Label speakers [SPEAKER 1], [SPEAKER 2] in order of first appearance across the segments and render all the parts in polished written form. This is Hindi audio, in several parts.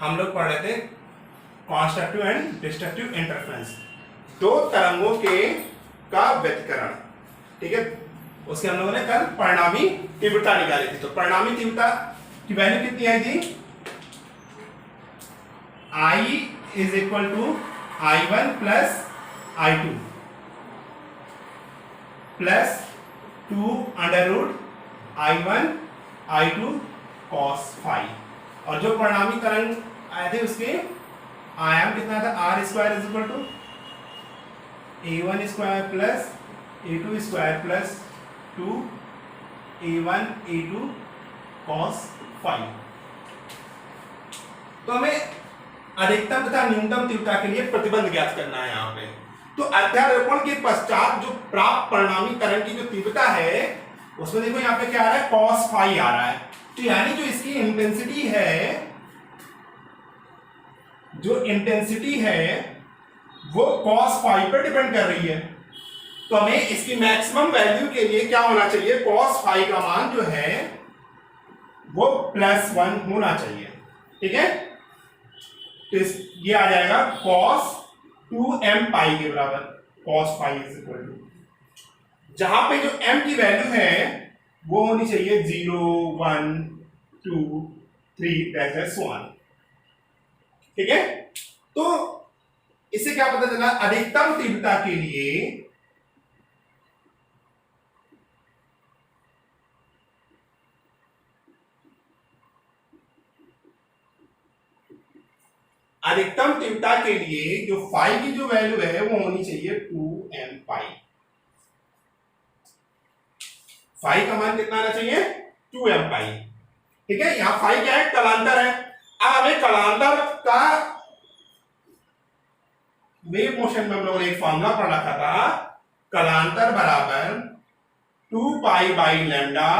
[SPEAKER 1] हम लोग पढ़ रहे थे कंस्ट्रक्टिव एंड डिस्ट्रक्टिव इंटरफेरेंस, दो तरंगों के का व्यतिकरण। ठीक है, उसके हम लोगों ने कल परिणामी तीव्रता निकाली थी। तो परिणामी तीव्रता की वैल्यू कितनी आई थी? I is equal to I1 plus I2 plus 2 under root I1 I2 cos phi. और जो परिणामी तरंग आए थे उसके आयाम कितना था? R square is equal to A1 square plus A2 square plus 2 A1 A2 cos phi. तो हमें अधिकतम तथा न्यूनतम तीव्रता के लिए प्रतिबंध ज्ञात करना है यहाँ पे। तो अध्यारोपण के पश्चात जो प्राप्त परिणामी तरंग की जो तीव्रता है उसमें देखो यहाँ पे क्या आ रहा है? cos फाई आ रहा है। तो यानी जो इसकी इंटेंसिटी है वो cos फाई पर डिपेंड कर रही है। तो हमें इसकी मैक्सिमम वैल्यू के लिए क्या होना चाहिए? cos फाई का मान जो है वो +1 होना चाहिए। ठीक है, तो ये आ जाएगा cos 2m पाई के बराबर। cos phi is equal to, जहां पे जो m की वैल्यू है वो होनी चाहिए 0 1 2 3 so on। ठीक है, तो इससे क्या पता चला? अधिकतम तीव्रता के लिए जो फाई की जो वैल्यू है वो होनी चाहिए 2m पाई। फाई का मान कितना आना चाहिए? 2m पाई। ठीक है, यहां फाई क्या है? कलांतर है। अब हमें कलांतर का वेव मोशन में हम लोगों ने एक फॉर्मूला पढ़ रखा था, कलांतर बराबर 2 पाई बाई लैम्डा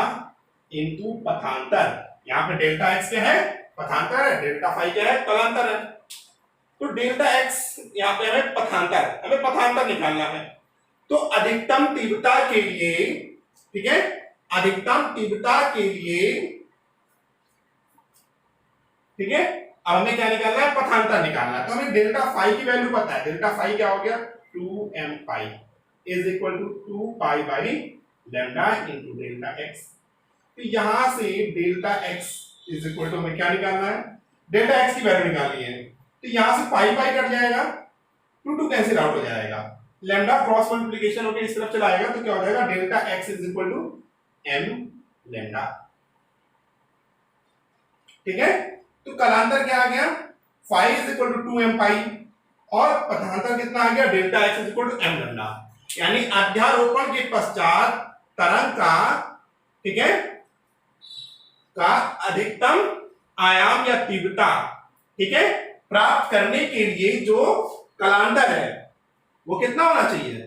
[SPEAKER 1] इंटू पथांतर। यहां पे डेल्टा एक्स क्या है? पथांतर है। डेल्टा फाई क्या है? कलांतर है। तो डेल्टा एक्स यहां पे हमें पथांतर निकालना है। तो अधिकतम तीव्रता के लिए, ठीक है, अधिकतम तीव्रता के लिए, ठीक है, अब हमें क्या निकालना है? पथांतर निकालना है। तो हमें डेल्टा फाई की वैल्यू पता है। डेल्टा फाई क्या हो गया? 2m pi is equal to 2 pi by lambda into delta x. तो यहां से delta x is equal to हमें क्या निकालना है? डेल्टा एक्स की वैल्यू निकालनी है। तो यहां से पाई पाई कट जाएगा, 2 कैंसिल आउट हो जाएगा, लैम्डा क्रॉस मल्टीप्लिकेशन होकर इस तरफ चला आएगा। तो क्या हो जाएगा? Delta x is equal to m lambda. ठीक है, तो कलांतर क्या आ गया? Phi is equal to 2m pi और पथांतर कितना आ गया? Delta x is equal to m lambda. यानी अध्यारोपण के पश्चात तरंग का, ठीक है, का अधिकतम आयाम या तीव्रता, ठीक है, प्राप्त करने के लिए जो कलांतर है वो कितना होना चाहिए?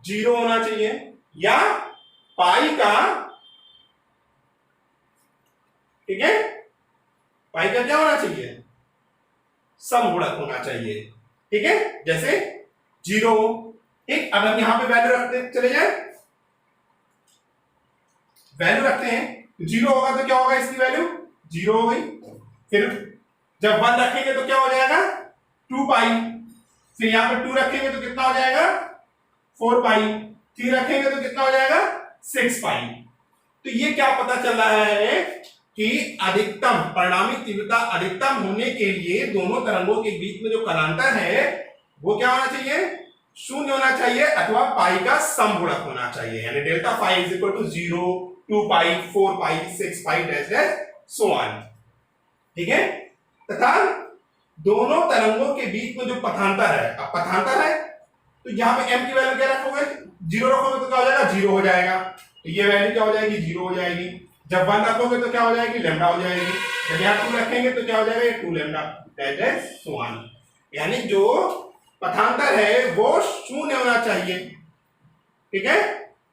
[SPEAKER 1] 0 होना चाहिए, या पाई का, ठीक है, पाई का क्या होना चाहिए? समगुणक होना चाहिए। ठीक है, जैसे 0। ठीक, अब हम यहां पे वैल्यू रखते चले जाए, वैल्यू रखते हैं। 0 होगा तो क्या होगा? इसकी वैल्यू 0 हो गई। फिर जब 1 रखेंगे तो क्या हो जाएगा? 2 पाई। फिर यहां पे 2 रखेंगे तो कितना हो जाएगा? 4 पाई। 3 रखेंगे तो कितना हो जाएगा? 6 पाई। तो ये क्या पता चल रहा है कि अधिकतम परिणामी तीव्रता अधिकतम होने के लिए दोनों तरंगों के बीच में जो कलांतर है वो क्या होना चाहिए? 0 होना चाहिए, अथवा पाई का समगुणक होना चाहिए। यानी delta phi is equal to 0 2 pi 4 pi 6 pi dash dash so on. ठीक है, तथा दोनों तरंगों के बीच में जो पथांतर है, अब पथांतर है तो यहां पे m की वैल्यू क्या रखोगे? 0 रखोगे तो क्या हो जाएगा? 0 हो जाएगा। तो ये वैल्यू क्या हो जाएगी? 0 हो जाएगी। जब 1 रखोगे तो क्या हो जाएगी? लैम्डा हो जाएगी। जब यहां 2 रखेंगे तो क्या हो जाएगा? ये 2 lambda that is so on. यानी जो पथांतर है वो 0 होना चाहिए। ठीक है,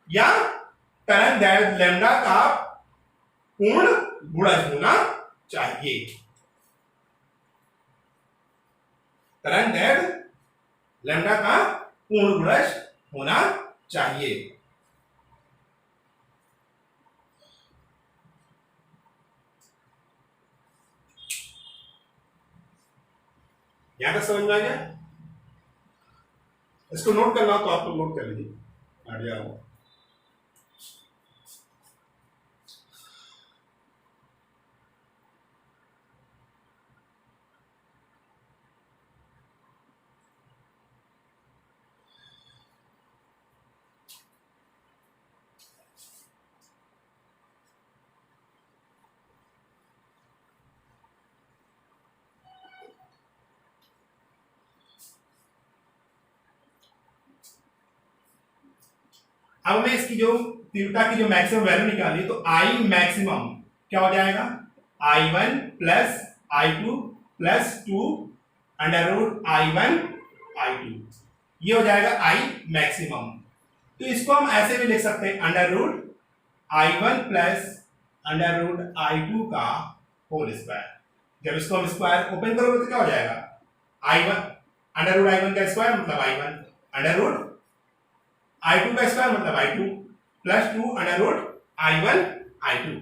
[SPEAKER 1] या तरंग दैर्घ्य लैम्डा का पूर्ण गुणज होना चाहिए। तरंग दैर्घ्य लैम्डा का पूर्ण गुणज होना चाहिए। यहां तक समझ में आ गया? इसको नोट करना हो तो आप लोग नोट कर लीजिए आइडिया हो। अब हमें इसकी जो तीव्रता की जो मैक्सिमम वैल्यू निकाली तो आई मैक्सिमम क्या हो जाएगा, I1 plus I2 plus 2 under root I1 I2, ये हो जाएगा आई मैक्सिमम। तो इसको हम ऐसे भी लिख सकते हैं under root I1 plus under root I2 का होल स्क्वायर। जब इसको हम स्क्वायर ओपन करोगे तो क्या हो जाएगा, I1 अंडर रूट I1 का स्क्वायर मतलब I1 अंडर रूट I2 का स्क्वायर मतलब I2 plus 2 under root I1 I2।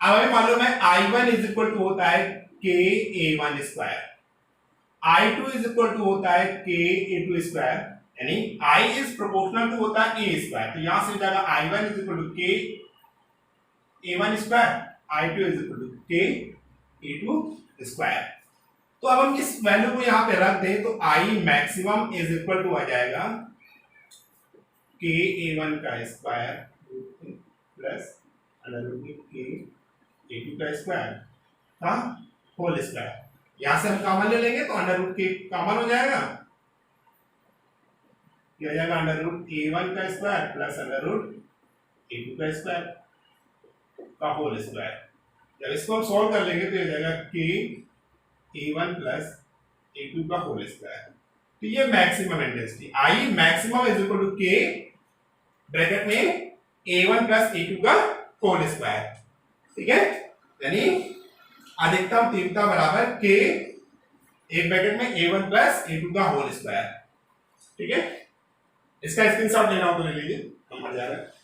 [SPEAKER 1] अब हमें मालूम है I1 इज इक्वल टू होता है k A1 square, I2 is equal to होता है k A2 स्क्वायर, यानी I इज प्रोपोर्शनल टू होता है A स्क्वायर। तो यहां से हो जाएगा I1 is equal to k A1 square, I2 is equal to k A2 square. तो अब हम इस वैल्यू को यहां पे रख दें तो I maximum is equal to आ जाएगा k A1 का square plus under root k A2 का स्क्वायर का होल स्क्वायर। यहां से हम कॉमन ले लेंगे तो अंडर रूट k कॉमन हो जाएगा, ये हो जाएगा अंडर रूट A1 का square plus under root A2 का स्क्वायर का होल स्क्वायर। जब इसको हम सॉल्व कर लेंगे तो ये हो जाएगा k A1 प्लस A2 का होल स्क्वायर। तो ये maximum intensity I maximum is equal to k bracket में A1 प्लस A2 का होल स्क्वायर, ठीक है, यानी अधिकतम तीव्रता बराबर k एक ब्रैकेट में A1 प्लस A2 का होल स्क्वायर, ठीक है। इसका स्क्रीनशॉट लेना हो तो ले लीजिए, नंबर जा रहा है।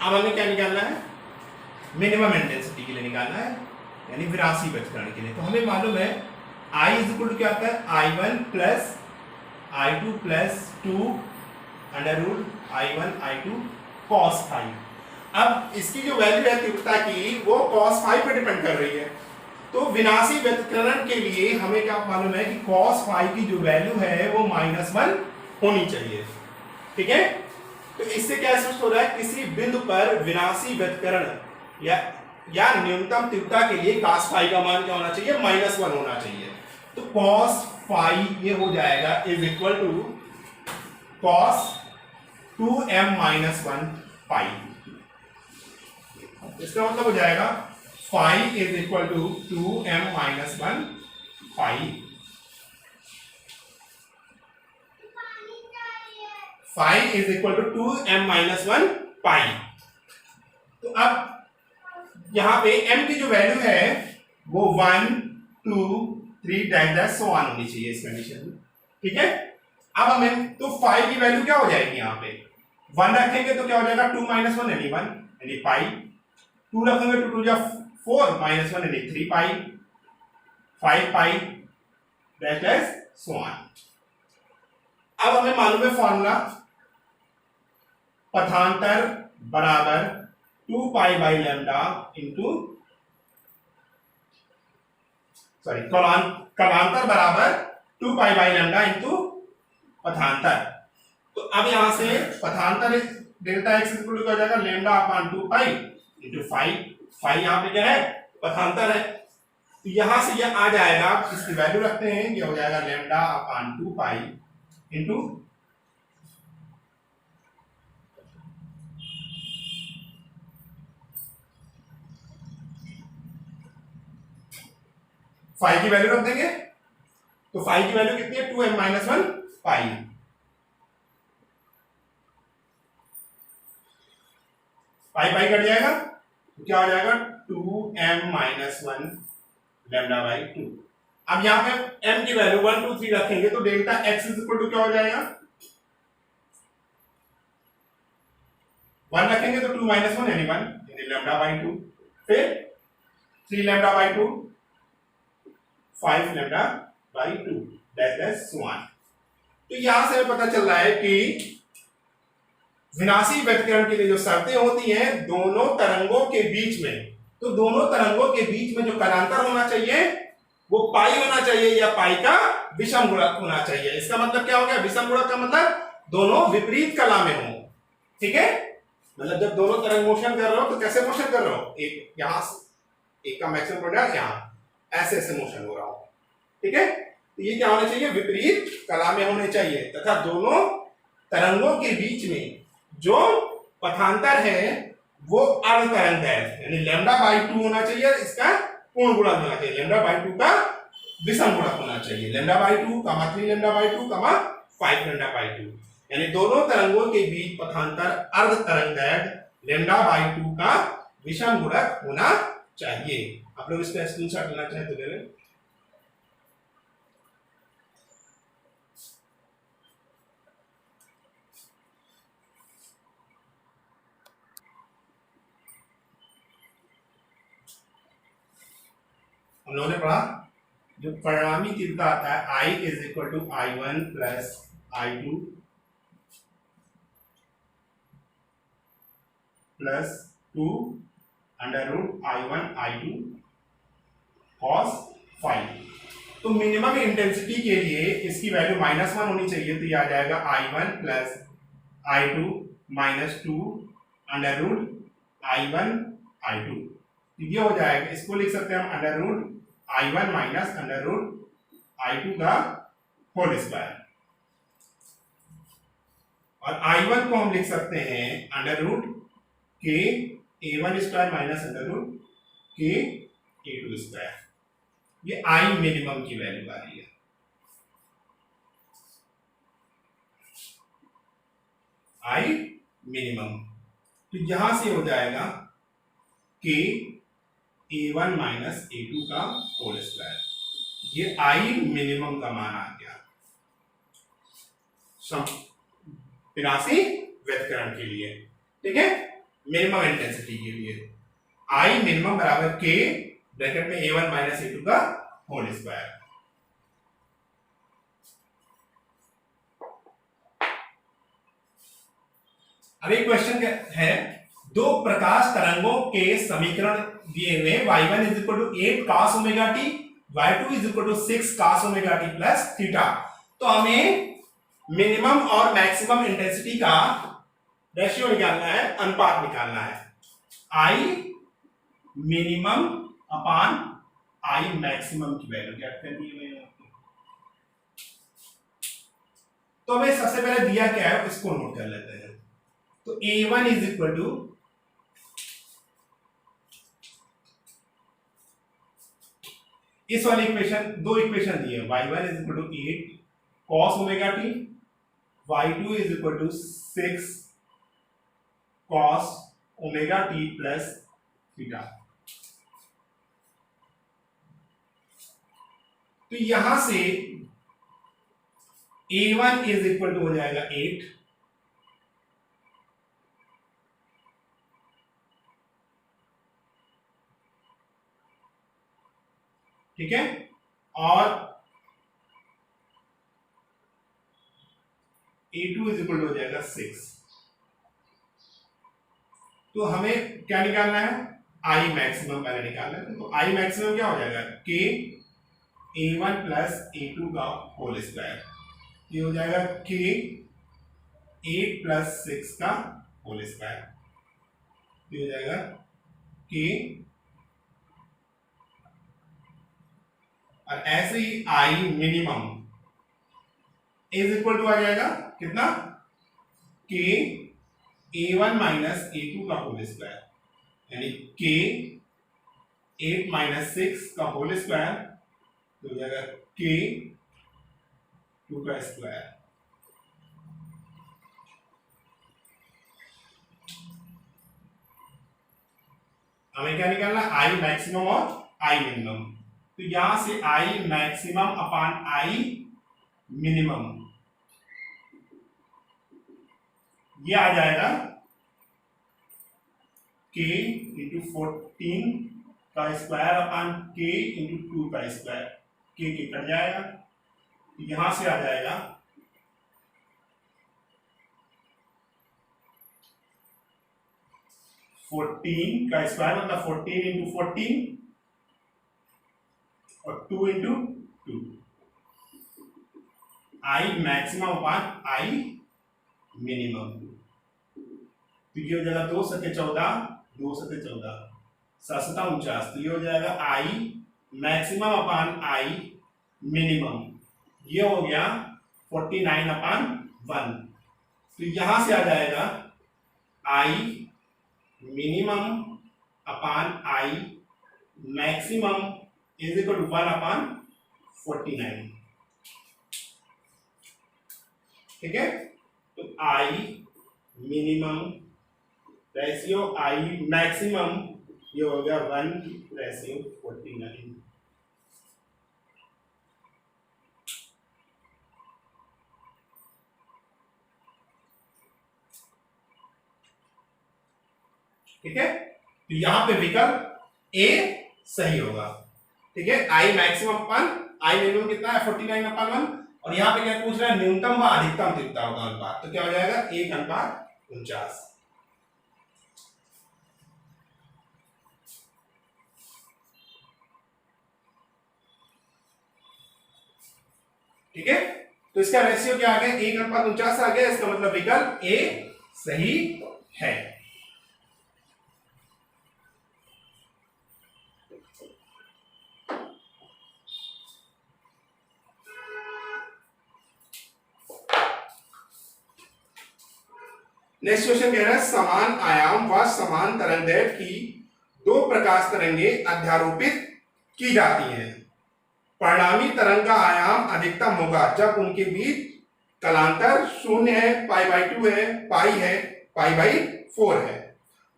[SPEAKER 1] अब हमें क्या निकालना है, मिनिमम इंटेंसिटी के लिए निकालना है, यानी विरासी व्यतिकरण के लिए। तो हमें मालूम है I इज इक्वल टू क्या आता है I1 plus I2 plus 2 under root I1 I2 cos phi. अब इसकी जो वैल्यू है तीव्रता की वो cos फाइव पे डिपेंड कर रही है। तो विनाशी व्यतिकरण के लिए हमें क्या मालूम है कि cos फाइव की जो वैल्यू है वो -1 होनी चाहिए, ठीक है। तो इससे क्या स्पष्ट हो रहा है, किसी बिंदु पर विनाशी व्यतिकरण या न्यूनतम तीव्रता के लिए cos फाई का मान क्या होना चाहिए, -1 होना चाहिए। तो cos फाई ये हो जाएगा is equal to cos 2m - 1 pi. इसका मतलब हो जाएगा phi is equal to 2m - 1 pi. Phi is equal to 2m - 1 pi. तो अब यहां पे m की जो वैल्यू है वो 1 2 3 दैट सो ऑन होनी चाहिए इस कंडीशन में, ठीक है। अब हमें तो फाई की वैल्यू क्या हो जाएगी, यहां पे 1 रखेंगे तो क्या हो जाएगा 2 - 1 यानी 1 यानी पाई, 2 रखेंगे तो 2 जा 4 - 1 यानी 3 पाई, 5 पाई दैट सो ऑन। अब हमें मालूम है फॉर्मूला, पथांतर बराबर 2 pi by lambda into sorry कलांतर बराबर 2 पाई बाई लैम्डा इंटू पथांतर। तो अब यहां से पथांतर डेल्टा एक्स इक्वल टू क्या हो जाएगा, lambda upon 2 pi into phi यहां पे क्या है, पथांतर है। तो यहां से यह आ जाएगा, इसकी वैल्यू रखते हैं, ये हो जाएगा lambda upon 2 pi into phi की वैल्यू रख देंगे तो फाई की वैल्यू कितनी है 2m माइनस 1 पाई। पाई पाई कट जाएगा तो क्या हो जाएगा 2m माइनस 1 लैम्डा बाई 2। अब यहां पे m की वैल्यू 1 2 3 रखेंगे तो delta x is equal to क्या हो जाएगा 1 रखेंगे तो 2 माइनस 1 यानी 1 यानी लैम्डा बाई 2, फिर 3 lambda by 2, 5 lambda by 2 that so on. तो यहां से पता चल रहा है कि विनाशी व्यतिकरण के लिए जो शर्तें होती हैं दोनों तरंगों के बीच में, तो दोनों तरंगों के बीच में जो कलांतर होना चाहिए वो पाई होना चाहिए या पाई का विषम गुणक होना चाहिए। इसका मतलब क्या हो गया, विषम गुणक का मतलब दोनों विपरीत कला में हो। ठीक है, मतलब जब दोनों तरंग मोशन कर रहे हो तो कैसे मोशन कर रहे हो, एक यहां एक का मैक्सिमम प्रोडक्ट यहां ऐसे ऐसे मोशन हो रहा हो। ठीक है, तो ये क्या होना चाहिए, विपरीत कला में होने चाहिए तथा दोनों तरंगों के बीच में जो पथांतर है वो अर्ध तरंग है यानी लैम्डा बाई 2 होना चाहिए, इसका पूर्ण गुणक होना चाहिए, लैम्डा बाई 2 का विषम गुणक होना चाहिए, lambda by 2 3 lambda by 2 5 lambda by 2, यानी दोनों तरंगों के बीच पथांतर अर्ध तरंग लैम्डा बाई 2 का विषम गुणक होना चाहिए। आप लोग इसका स्क्रीनशॉट लेना चाहें तो ले लें। हम लोगों ने पढ़ा जो परिणामी तीव्रता आता है I is equal to I1 plus I2 plus 2 under root I1 I2 cos phi. तो मिनिमम इंटेंसिटी के लिए इसकी वैल्यू -1 होनी चाहिए, तो ये आ जाएगा I1 plus I2 minus 2 under root I1 I2। ये हो जाएगा, इसको लिख सकते हैं हम under root I1 minus under root I2 का होल स्क्वायर, और I1 को हम लिख सकते हैं अंडर रूट के A1 square minus under root के A2 स्क्वायर। ये I मिनिमम की वैल्यू आ रही है। I मिनिमम, तो यहां से हो जाएगा के A1 माइनस A2 का होल स्क्वायर, ये I मिनिमम का मान आ गया विनाशी व्यतिकरण के लिए। ठीक है, मिनिमम इंटेंसिटी के लिए I मिनिमम बराबर के ब्रैकेट में A1 माइनस A2 का होल स्क्वायर। अब एक क्वेश्चन है, दो प्रकाश तरंगों के समीकरण दिए हुए y1 is equal to 8 cos omega t, y2 is equal to 6 cos omega t plus theta. तो हमें मिनिमम और मैक्सिमम इंटेंसिटी का रेशियो निकालना है, अनुपात निकालना है, I minimum upon I maximum की वैल्यू क्या करनी है। तो हमें सबसे पहले दिया क्या है इसको नोट कर लेते हैं। तो A1 इज इक्वल टू इस वाली इक्वेशन, दो इक्वेशन दिए, y1 is equal to 8 cos omega t, y2 is equal to 6 cos omega t plus theta. तो यहां से A1 इज इक्वल टू हो जाएगा 8, ठीक है, और A2 इज इक्वल टू हो जाएगा 6। तो हमें क्या निकालना है, I मैक्सिमम पहले निकालना है। तो I मैक्सिमम क्या हो जाएगा, K A1 प्लस A2 का होल स्क्वायर, ये हो जाएगा K 8 प्लस 6 का होल स्क्वायर, ये हो जाएगा K, और ऐसे ही I minimum is equal to आ जाएगा कितना, K A1 माइनस A2 का होल स्क्वायर, यानी K 8 माइनस 6 का होल स्क्वायर, तो हो जाएगा K 2 का स्क्वायर। हमें क्या निकालना, आई मैक्सिमम और आई मिनिमम। तो यहां से I maximum upon I minimum ये आ जाएगा k इंटू 14 का स्क्वायर अपान k इंटू 2 का स्क्वायर। k कट जाएगा, यहां से आ जाएगा 14 का स्क्वायर मतलब 14 इंटू 14 और 2 into 2, I maximum upon I minimum. तो ये हो जाएगा 2 सत्ते 14, 2 सत्ते 14, 7 49। तो ये हो जाएगा I maximum upon I minimum, ये हो गया 49 अपान 1। तो यहां से आ जाएगा I minimum upon I maximum is equal to 1 upon 49। ठीक है, तो I minimum ratio I maximum ये हो गया 1 रेशियो 49। ठीक है, तो यहां पे विकल्प ए सही होगा। ठीक है, I maximum upon I minimum कितना है 49 अपान 1, और यहां पे क्या पूछ रहा है न्यूनतम व अधिकतम तीव्रताओं का अनुपात। तो क्या हो जाएगा 1:49। ठीक है, तो इसका रेशियो क्या आ गया 1:49 आ गया। इसका मतलब विकल्प ए सही है। नेक्स्ट क्वेश्चन कह रहा है समान आयाम व समान तरंगदैर्घ्य की दो प्रकाश तरंगें अध्यारोपित की जाती हैं। परिणामी तरंग का आयाम अधिकतम होगा जब उनके बीच कलांतर 0 है, π/2 है, पाई है, π/4 है।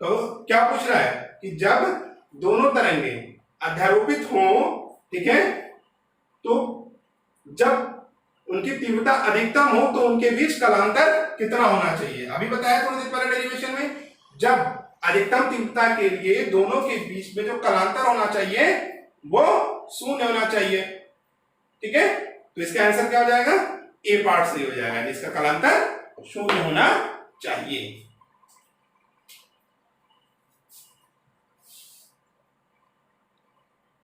[SPEAKER 1] तो क्या पूछ रहा है कि जब दोनों तरंगें अध्यारोपित हों, ठीक है, तो जब उनकी तीव्रता अधिकतम हो तो उनके बीच कलांतर कितना होना चाहिए। अभी बताया थोड़ी देर पहले डेरिवेशन में, जब अधिकतम तीव्रता के लिए दोनों के बीच में जो कलांतर होना चाहिए वो 0 होना चाहिए। ठीक है, तो इसका आंसर क्या हो जाएगा, ए पार्ट सही हो जाएगा, जिसका कलांतर 0 होना चाहिए।